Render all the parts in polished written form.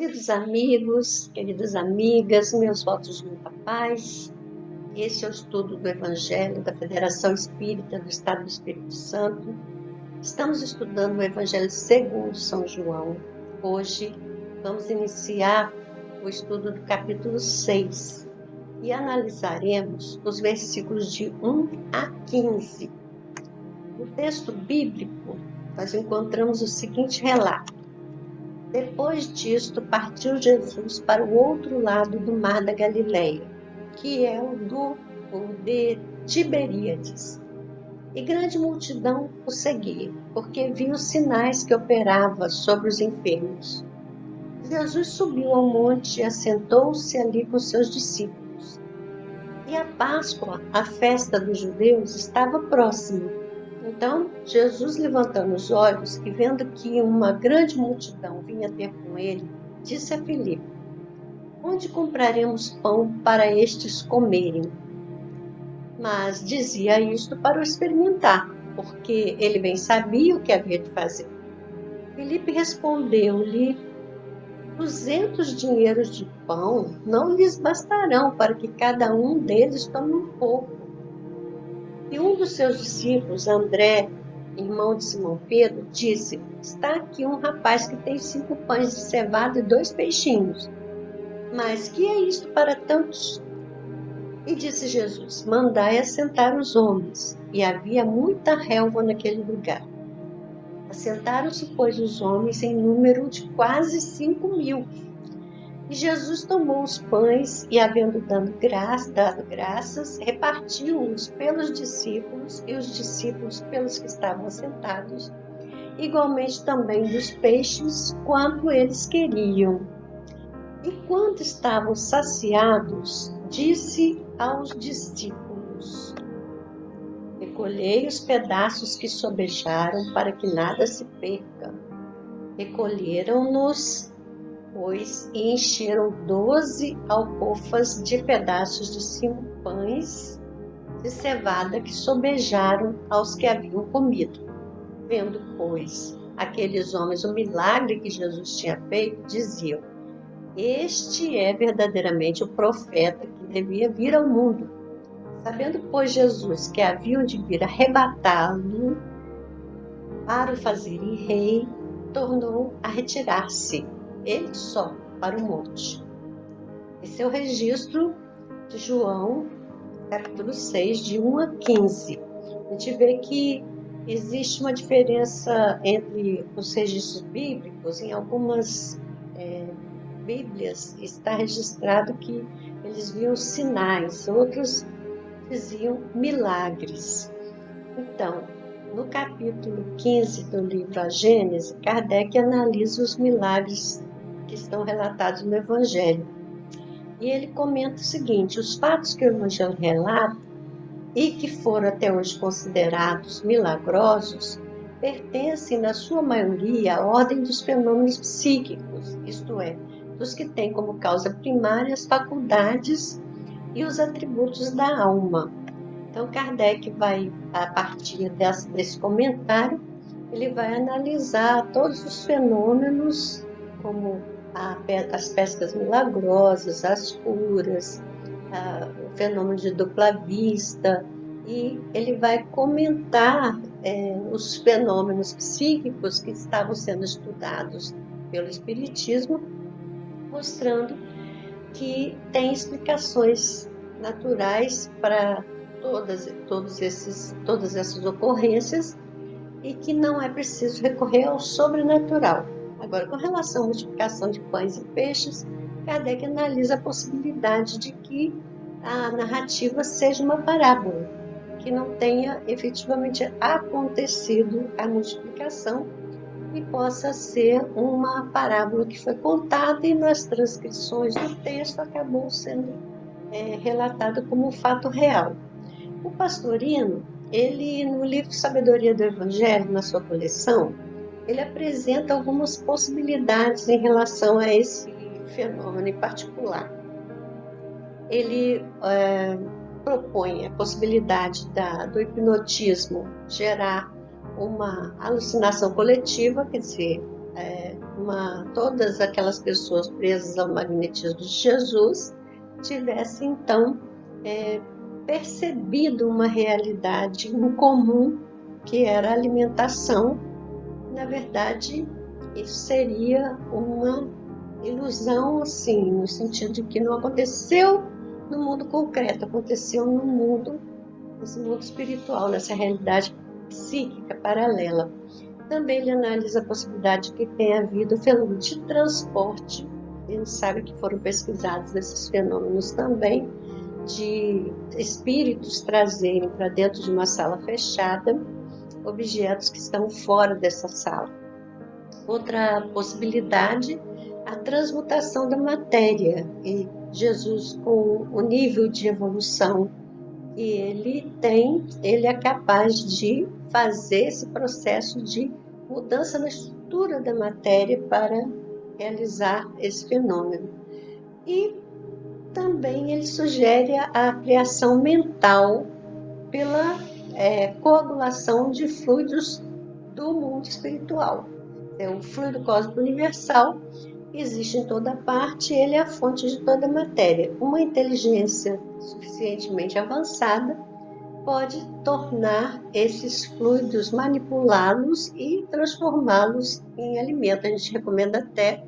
Queridos amigos, queridas amigas, meus votos de muita paz. Esse é o estudo do Evangelho da Federação Espírita do Estado do Espírito Santo. Estamos estudando o Evangelho segundo São João. Hoje vamos iniciar o estudo do capítulo 6 e analisaremos os versículos de 1 a 15. No texto bíblico, nós encontramos o seguinte relato. Depois disto, partiu Jesus para o outro lado do mar da Galileia, que é o de Tiberíades. E grande multidão o seguia, porque viu os sinais que operava sobre os enfermos. Jesus subiu ao monte e assentou-se ali com seus discípulos. E a Páscoa, a festa dos judeus, estava próxima. Então, Jesus, levantando os olhos e vendo que uma grande multidão vinha ter com ele, disse a Filipe: onde compraremos pão para estes comerem? Mas dizia isto para o experimentar, porque ele bem sabia o que havia de fazer. Filipe respondeu-lhe: 200 dinheiros de pão não lhes bastarão para que cada um deles tome um pouco. E um dos seus discípulos, André, irmão de Simão Pedro, disse: está aqui um rapaz que tem 5 pães de cevada e 2 peixinhos. Mas que é isto para tantos? E disse Jesus: mandai assentar os homens. E havia muita relva naquele lugar. Assentaram-se, pois, os homens em número de quase 5.000. E Jesus tomou os pães e, havendo dado graças, repartiu-os pelos discípulos e os discípulos pelos que estavam assentados, igualmente também dos peixes, quanto eles queriam. E quando estavam saciados, disse aos discípulos: recolhei os pedaços que sobejaram, para que nada se perca. Recolheram-nos, pois, e encheram 12 alcofas de pedaços de 5 pães de cevada que sobejaram aos que haviam comido. Vendo, pois, aqueles homens o milagre que Jesus tinha feito, diziam: este é verdadeiramente o profeta que devia vir ao mundo. Sabendo, pois, Jesus que haviam de vir arrebatá-lo para o fazerem rei, tornou a retirar-se, ele só, para o monte. Esse é o registro de João, capítulo 6, de 1 a 15. A gente vê que existe uma diferença entre os registros bíblicos. Em algumas Bíblias está registrado que eles viam sinais, outros diziam milagres. Então, no capítulo 15 do livro A Gênese, Kardec analisa os milagres que estão relatados no Evangelho. E ele comenta o seguinte: os fatos que o Evangelho relata e que foram até hoje considerados milagrosos pertencem, na sua maioria, à ordem dos fenômenos psíquicos, isto é, dos que têm como causa primária as faculdades e os atributos da alma. Então, Kardec vai, a partir desse comentário, ele vai analisar todos os fenômenos, como as pescas milagrosas, as curas, o fenômeno de dupla vista, e ele vai comentar os fenômenos psíquicos que estavam sendo estudados pelo Espiritismo, mostrando que tem explicações naturais para todas essas ocorrências e que não é preciso recorrer ao sobrenatural. Agora, com relação à multiplicação de pães e peixes, Kardec analisa a possibilidade de que a narrativa seja uma parábola, que não tenha efetivamente acontecido a multiplicação e possa ser uma parábola que foi contada e nas transcrições do texto acabou sendo relatado como um fato real. O Pastorino, ele no livro Sabedoria do Evangelho, na sua coleção, ele apresenta algumas possibilidades em relação a esse fenômeno em particular. Ele propõe a possibilidade do hipnotismo gerar uma alucinação coletiva, quer dizer, todas aquelas pessoas presas ao magnetismo de Jesus tivessem então percebido uma realidade em comum, que era a alimentação. Na verdade, isso seria uma ilusão, assim, no sentido de que não aconteceu no mundo concreto, aconteceu nesse mundo espiritual, nessa realidade psíquica paralela. Também ele analisa a possibilidade de que tenha havido fenômeno de transporte. A gente sabe que foram pesquisados esses fenômenos também, de espíritos trazerem para dentro de uma sala fechada objetos que estão fora dessa sala. Outra possibilidade, a transmutação da matéria. E Jesus, com o nível de evolução que ele tem, ele é capaz de fazer esse processo de mudança na estrutura da matéria para realizar esse fenômeno. E também ele sugere a criação mental pela coagulação de fluidos do mundo espiritual. O fluido cósmico universal existe em toda parte, ele é a fonte de toda a matéria. Uma inteligência suficientemente avançada pode tornar esses fluidos, manipulá-los e transformá-los em alimento. A gente recomenda até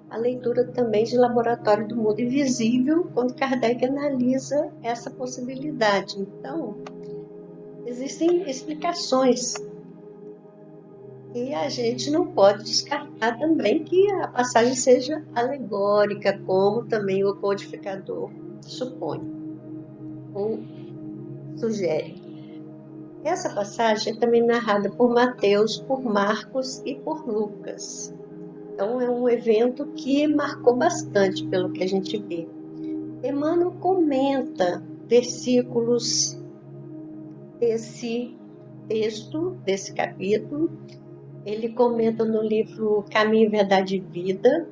a leitura também de Laboratório do Mundo Invisível, quando Kardec analisa essa possibilidade. Então, existem explicações. E a gente não pode descartar também que a passagem seja alegórica, como também o codificador supõe ou sugere. Essa passagem é também narrada por Mateus, por Marcos e por Lucas. Então é um evento que marcou bastante pelo que a gente vê. Emmanuel comenta versículos desse texto, desse capítulo. Ele comenta no livro Caminho, Verdade e Vida,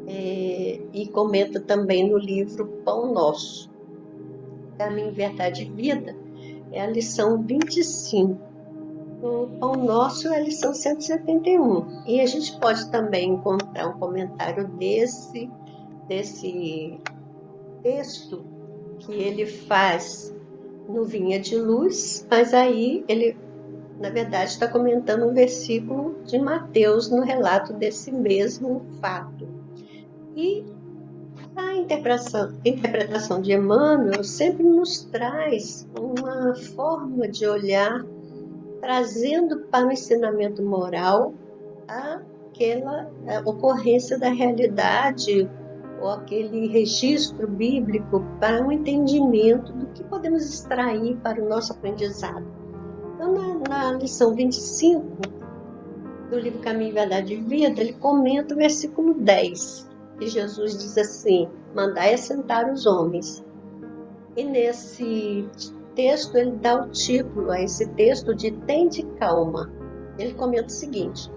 e comenta também no livro Pão Nosso. Caminho, Verdade e Vida é a lição 25. O Pão Nosso é a lição 171. E a gente pode também encontrar um comentário desse texto que ele faz no Vinha de Luz, mas aí ele, na verdade, está comentando um versículo de Mateus no relato desse mesmo fato. E a interpretação de Emmanuel sempre nos traz uma forma de olhar, trazendo para o ensinamento moral aquela ocorrência da realidade ou aquele registro bíblico para um entendimento do que podemos extrair para o nosso aprendizado. Então, na lição 25 do livro Caminho, Verdade e Vida, ele comenta o versículo 10, que Jesus diz assim: mandai assentar os homens. E nesse texto ele dá o título a esse texto de Tende calma. Ele comenta o seguinte: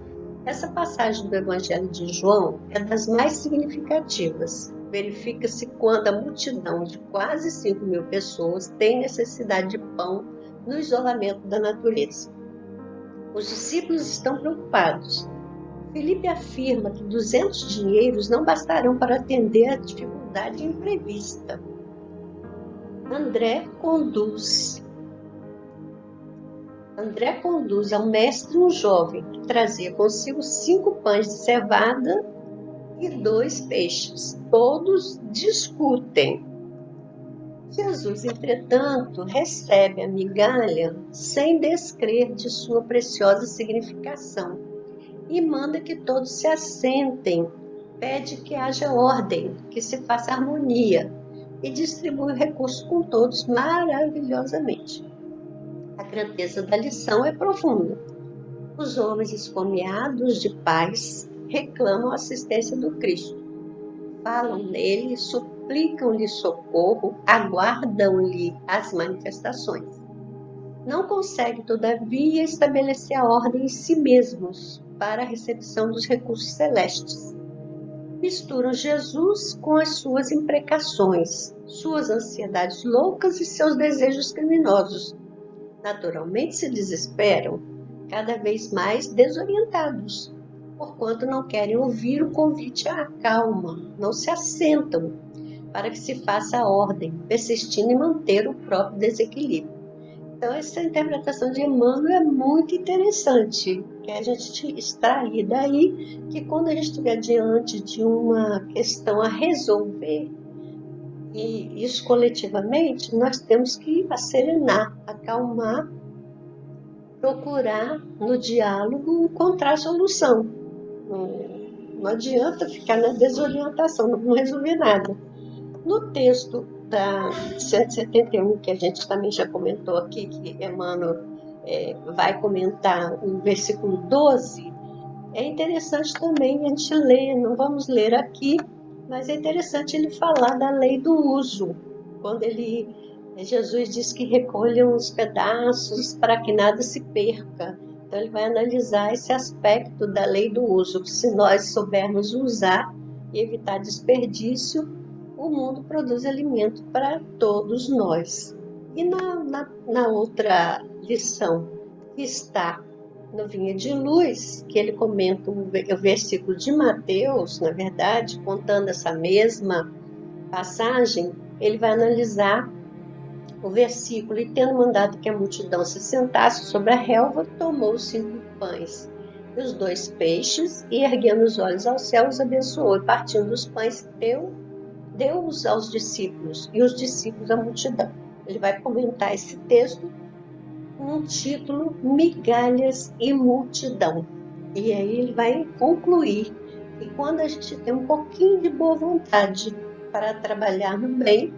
essa passagem do Evangelho de João é das mais significativas. Verifica-se quando a multidão de quase 5.000 pessoas tem necessidade de pão no isolamento da natureza. Os discípulos estão preocupados. Filipe afirma que 200 dinheiros não bastarão para atender a dificuldade imprevista. André conduz ao mestre um jovem que trazia consigo 5 pães de cevada e 2 peixes. Todos discutem. Jesus, entretanto, recebe a migalha sem descrer de sua preciosa significação e manda que todos se assentem, pede que haja ordem, que se faça harmonia e distribui o recurso com todos maravilhosamente. A grandeza da lição é profunda. Os homens esfomeados de paz reclamam a assistência do Cristo. Falam nele, suplicam-lhe socorro, aguardam-lhe as manifestações. Não conseguem, todavia, estabelecer a ordem em si mesmos para a recepção dos recursos celestes. Misturam Jesus com as suas imprecações, suas ansiedades loucas e seus desejos criminosos. Naturalmente se desesperam, cada vez mais desorientados. porquanto não querem ouvir o convite à calma, não se assentam para que se faça a ordem, persistindo em manter o próprio desequilíbrio. Então, essa interpretação de Emmanuel é muito interessante, que a gente extrair daí que quando a gente estiver diante de uma questão a resolver, e isso coletivamente, nós temos que acerenar, acalmar, procurar no diálogo encontrar solução. Não adianta ficar na desorientação, não resolver nada. No texto da 171, que a gente também já comentou aqui, que Emmanuel vai comentar o versículo 12, é interessante também a gente ler, não vamos ler aqui, mas é interessante ele falar da lei do uso, quando Jesus diz que recolham os pedaços para que nada se perca. Então ele vai analisar esse aspecto da lei do uso, que se nós soubermos usar e evitar desperdício, o mundo produz alimento para todos nós. E na outra lição, que está no Vinha de Luz, que ele comenta o versículo de Mateus, na verdade, contando essa mesma passagem, ele vai analisar o versículo: e tendo mandado que a multidão se sentasse sobre a relva, tomou os 5 pães e os 2 peixes, e erguendo os olhos ao céu, os abençoou, e partindo os pães, deu-os aos discípulos, e os discípulos à multidão. Ele vai comentar esse texto num título: Migalhas e Multidão. E aí ele vai concluir que quando a gente tem um pouquinho de boa vontade para trabalhar no bem,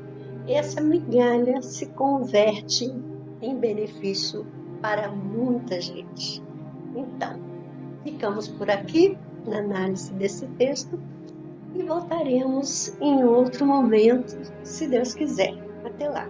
essa migalha se converte em benefício para muita gente. Então, ficamos por aqui na análise desse texto e voltaremos em outro momento, se Deus quiser. Até lá!